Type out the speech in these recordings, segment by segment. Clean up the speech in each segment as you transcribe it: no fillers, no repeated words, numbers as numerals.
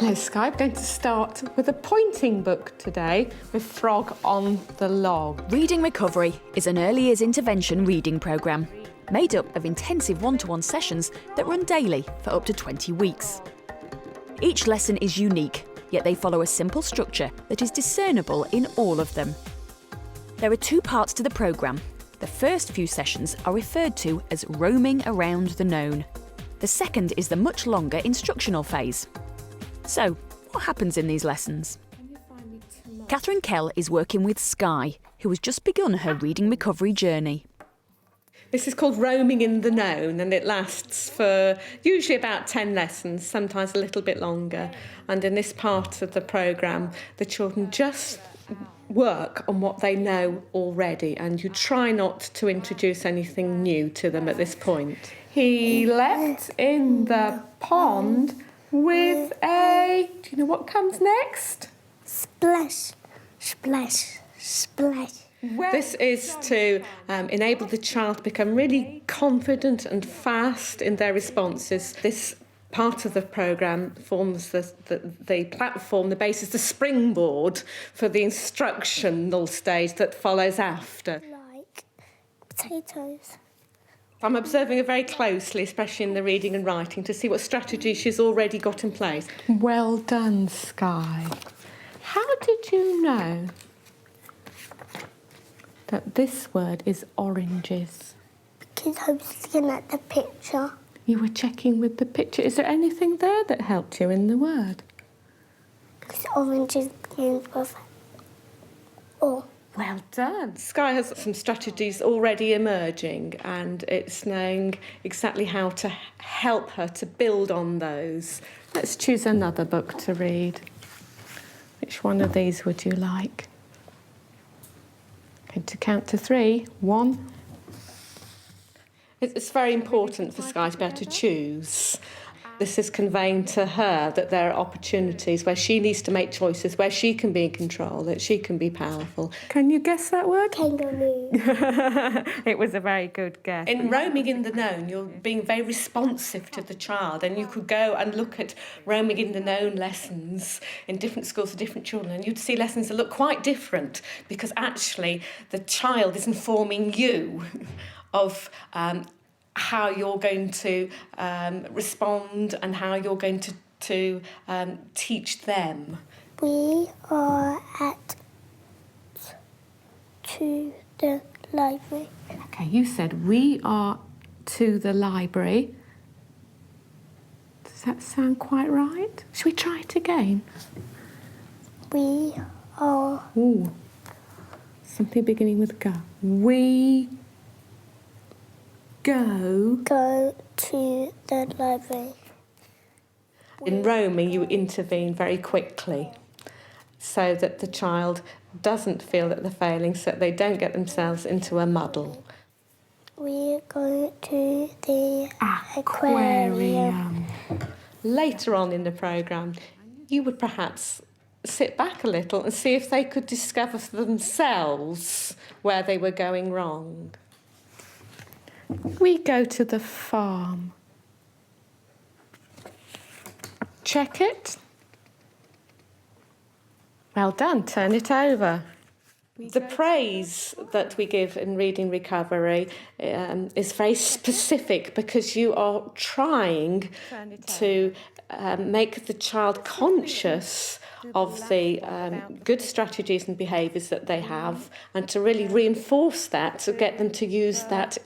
Hello, Sky. I'm going to start with a pointing book today with Frog on the Log. Reading Recovery is an early years intervention reading programme made up of intensive one-to-one sessions that run daily for up to 20 weeks. Each lesson is unique, yet they follow a simple structure that is discernible in all of them. There are two parts to the programme. The first few sessions are referred to as roaming around the known. The second is the much longer instructional phase. So, what happens in these lessons? Catherine Kell is working with Sky, who has just begun her reading recovery journey. This is called Roaming in the Known, and it lasts for usually about 10 lessons, sometimes a little bit longer. And in this part of the programme, the children just work on what they know already, and you try not to introduce anything new to them at this point. He leapt in the pond with a... Do you know what comes next? Splash, splash, splash. This is to enable the child to become really confident and fast in their responses. This part of the programme forms the platform, the basis, the springboard for the instructional stage that follows after. Like potatoes. I'm observing her very closely, especially in the reading and writing, to see what strategy she's already got in place. Well done, Sky. How did you know that this word is oranges? Because I was looking at the picture. You were checking with the picture. Is there anything there that helped you in the word? Because oranges begins with O. Well done. Sky has some strategies already emerging, and it's knowing exactly how to help her to build on those. Let's choose another book to read. Which one of these would you like? Going to count to 3. 1. It's very important for Sky to be able to choose. This is conveying to her that there are opportunities where she needs to make choices, where she can be in control, that she can be powerful. Can you guess that word? Kangaroo. It was a very good guess. In Roaming in the Known, you're being very responsive to the child, and you could go and look at Roaming in the Known lessons in different schools for different children, and you'd see lessons that look quite different because actually the child is informing you of how you're going to respond and how you're going to teach them. We are to the library. Okay, you said we are to the library. Does that sound quite right? Shall we try it again? We are... Ooh, something beginning with go. We go to the library. In roaming, you intervene very quickly so that the child doesn't feel that they're failing, so that they don't get themselves into a muddle. We go to the aquarium. Later on in the programme, you would perhaps sit back a little and see if they could discover for themselves where they were going wrong. We go to the farm. Check it. Well done, turn it over. The praise that we give in Reading Recovery is very specific because you are trying to make the child conscious of the good strategies and behaviours that they have, and to really reinforce that, to get them to use that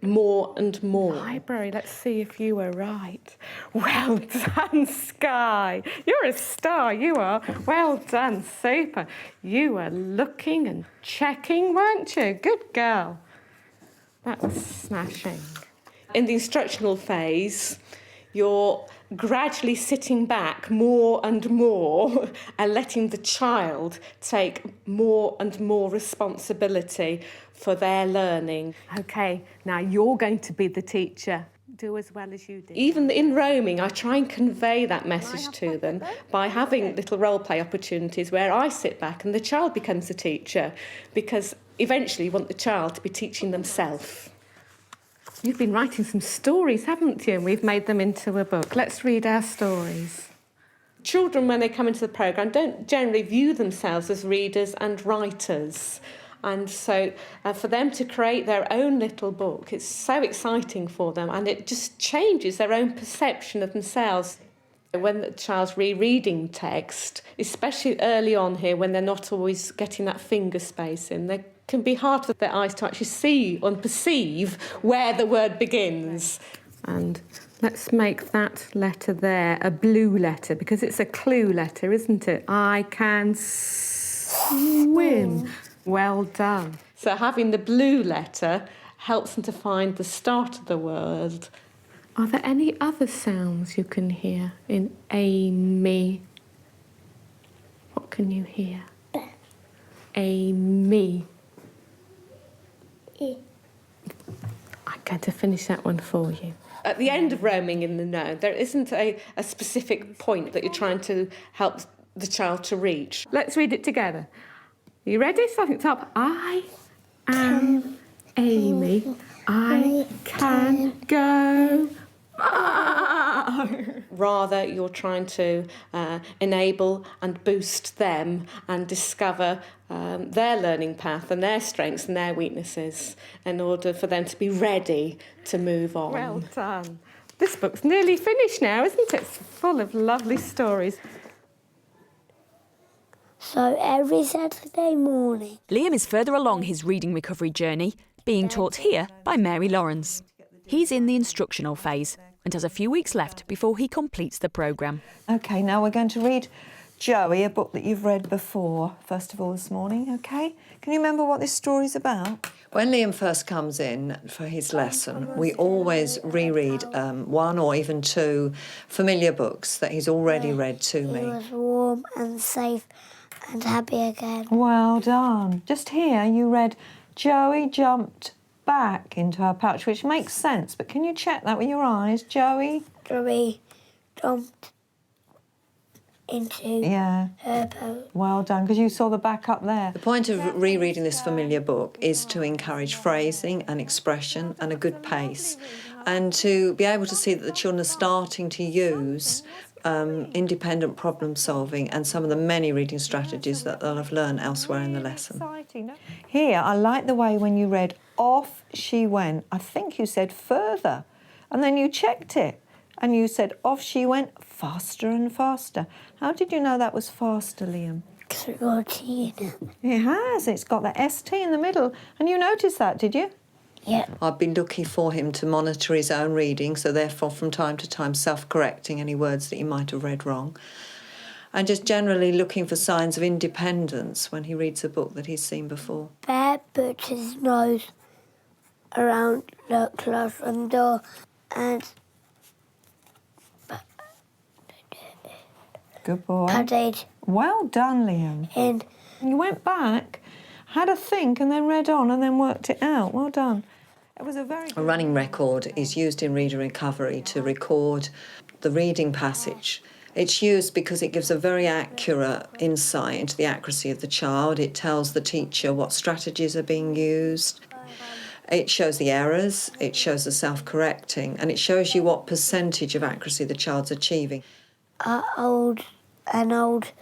more and more. Library, let's see if you were right. Well done, Sky. You're a star, you are. Well done, super. You were looking and checking, weren't you? Good girl. That was smashing. In the instructional phase, you're gradually sitting back more and more and letting the child take more and more responsibility for their learning. OK, now you're going to be the teacher. Do as well as you do. Even in roaming, I try and convey that message to them by having little role-play opportunities where I sit back and the child becomes the teacher, because eventually you want the child to be teaching themselves. You've been writing some stories, haven't you? And we've made them into a book. Let's read our stories. Children, when they come into the programme, don't generally view themselves as readers and writers. And so for them to create their own little book, it's so exciting for them, and it just changes their own perception of themselves. When the child's rereading text, especially early on here, when they're not always getting that finger space in, they can be hard for their eyes to actually see and perceive where the word begins. And let's make that letter there a blue letter, because it's a clue letter, isn't it? I can swim. Well done. So having the blue letter helps them to find the start of the word. Are there any other sounds you can hear in Amy? What can you hear? Amy. E. I'm going to finish that one for you. At the end of roaming in the know, there isn't a specific point that you're trying to help the child to reach. Let's read it together. Are you ready? Starting at the top. I am Amy. I can go. Rather, you're trying to enable and boost them and discover their learning path and their strengths and their weaknesses in order for them to be ready to move on. Well done. This book's nearly finished now, isn't it? It's full of lovely stories. So every Saturday morning. Liam is further along his reading recovery journey, being taught here by Mary Lawrence. He's in the instructional phase and has a few weeks left before he completes the programme. OK, now we're going to read Joey, a book that you've read before, first of all this morning, OK? Can you remember what this story's about? When Liam first comes in for his lesson, we always reread one or even two familiar books that he's already read to He me. was warm and safe and happy again. Well done. Just here you read Joey jumped back into her pouch, which makes sense, but can you check that with your eyes? Joey? Joey jumped into her boat. Well done, because you saw the back up there. The point of rereading this familiar book is to encourage phrasing and expression and a good pace, and to be able to see that the children are starting to use independent problem solving and some of the many reading strategies that they'll have learned elsewhere in the lesson. Here, I like the way when you read off she went, I think you said further, and then you checked it and you said off she went faster and faster. How did you know that was faster, Liam? Because it got a T in it. It has, it's got the ST in the middle, and you noticed that, did you? Yeah. I've been looking for him to monitor his own reading, so therefore from time to time self-correcting any words that he might have read wrong, and just generally looking for signs of independence when he reads a book that he's seen before. Bear puts his nose around the classroom door and Good boy. padded Well done, Liam. in. You went back, had a think, and then read on and then worked it out. Well done. It was a very... A running record is used in reader recovery to record the reading passage. It's used because it gives a very accurate insight into the accuracy of the child. It tells the teacher what strategies are being used. It shows the errors, it shows the self-correcting, and it shows you what percentage of accuracy the child's achieving. An old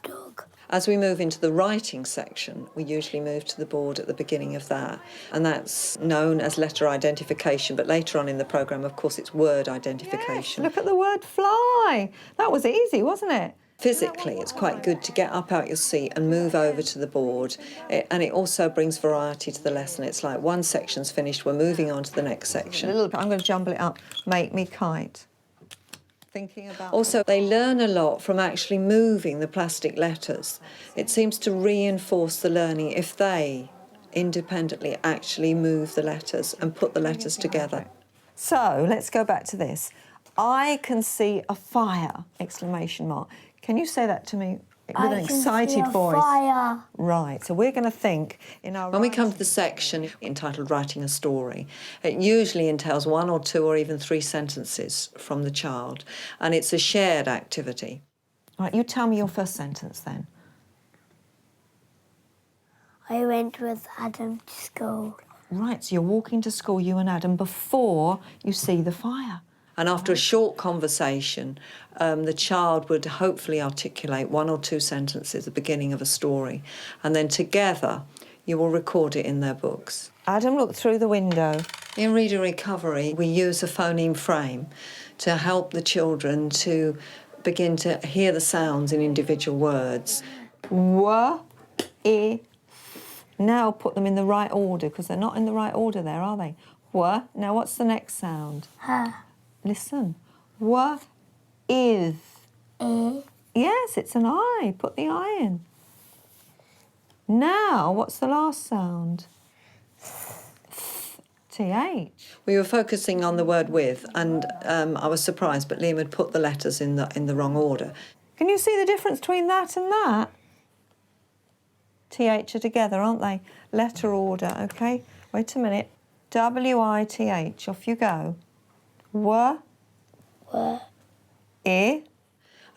dog. As we move into the writing section, we usually move to the board at the beginning of that, and that's known as letter identification, but later on in the programme, of course, it's word identification. Look at the word fly. That was easy, wasn't it? Physically, it's quite good to get up out your seat and move over to the board, and it also brings variety to the lesson. It's like one section's finished, we're moving on to the next section. A little bit. I'm going to jumble it up. Make me kite. Also, they learn a lot from actually moving the plastic letters. It seems to reinforce the learning if they independently actually move the letters and put the letters together. So let's go back to this. I can see a fire! Exclamation mark. Can you say that to me with an excited voice? Fire. Right. So we're going to think in our. When we come to the section entitled Writing a Story, it usually entails one or two or even three sentences from the child, and it's a shared activity. Right. You tell me your first sentence then. I went with Adam to school. Right. So you're walking to school, you and Adam, before you see the fire. And after a short conversation, the child would hopefully articulate 1 or 2 sentences at the beginning of a story, and then together you will record it in their books. Adam looked through the window. In reading recovery, we use a phoneme frame to help the children to begin to hear the sounds in individual words. W, I. Now put them in the right order, because they're not in the right order there, are they? W. Now what's the next sound? Listen. W, is. Yes, it's an I. Put the I in. Now, what's the last sound? TH. We were focusing on the word with, and I was surprised, but Liam had put the letters in the wrong order. Can you see the difference between that and that? TH are together, aren't they? Letter order, OK? Wait a minute. W-I-T-H, off you go. W. I.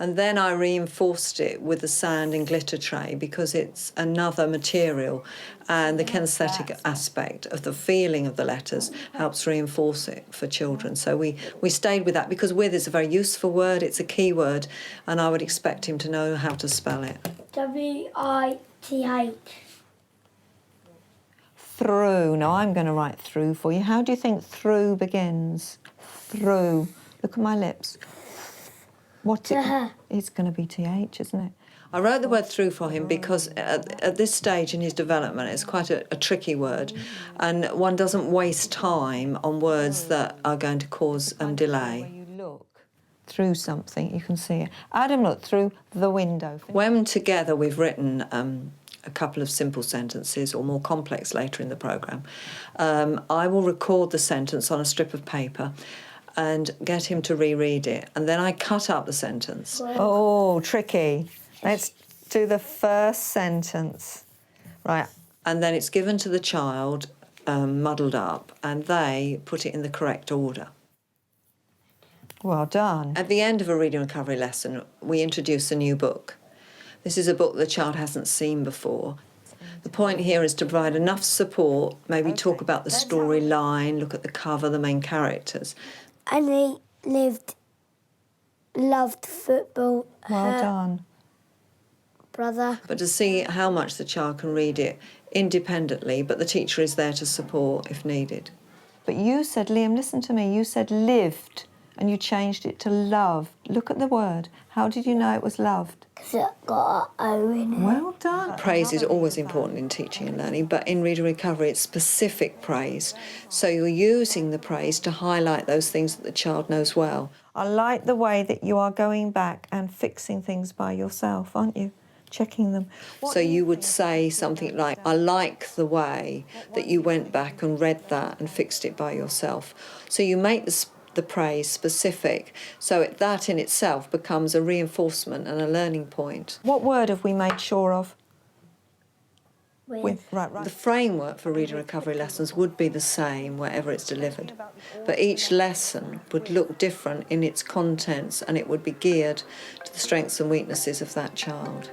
And then I reinforced it with the sand and glitter tray because it's another material, and the kinesthetic aspect of the feeling of the letters helps reinforce it for children. So we stayed with that because with is a very useful word, it's a key word, and I would expect him to know how to spell it. W-I-T-H. Through. Now I'm going to write through for you. How do you think through begins? Through. Look at my lips. What it's going to be TH, isn't it? I wrote the word through for him because at this stage in his development it's quite a tricky word, and one doesn't waste time on words that are going to cause delay. When you look through something, you can see it. Adam looked through the window. When together we've written a couple of simple sentences or more complex later in the programme, I will record the sentence on a strip of paper and get him to reread it, and then I cut up the sentence. Oh, tricky. Let's do the first sentence. Right. And then it's given to the child, muddled up, and they put it in the correct order. Well done. At the end of a reading recovery lesson, we introduce a new book. This is a book the child hasn't seen before. The point here is to provide enough support, maybe talk about the storyline, look at the cover, the main characters. And he loved football. Well done. Brother. But to see how much the child can read it independently, but the teacher is there to support if needed. But you said, Liam, listen to me, you said lived, and you changed it to love. Look at the word. How did you know it was loved? Because it got an O in it. Well done. Praise is always important in teaching and learning, but in reading recovery it's specific praise. So you're using the praise to highlight those things that the child knows well. I like the way that you are going back and fixing things by yourself, aren't you? Checking them. So you would say something like, I like the way that you went back and read that and fixed it by yourself. So you make the praise specific, so that in itself becomes a reinforcement and a learning point. What word have we made sure of? With. Right. The framework for reading recovery lessons would be the same wherever it's delivered, but each lesson would look different in its contents and it would be geared to the strengths and weaknesses of that child.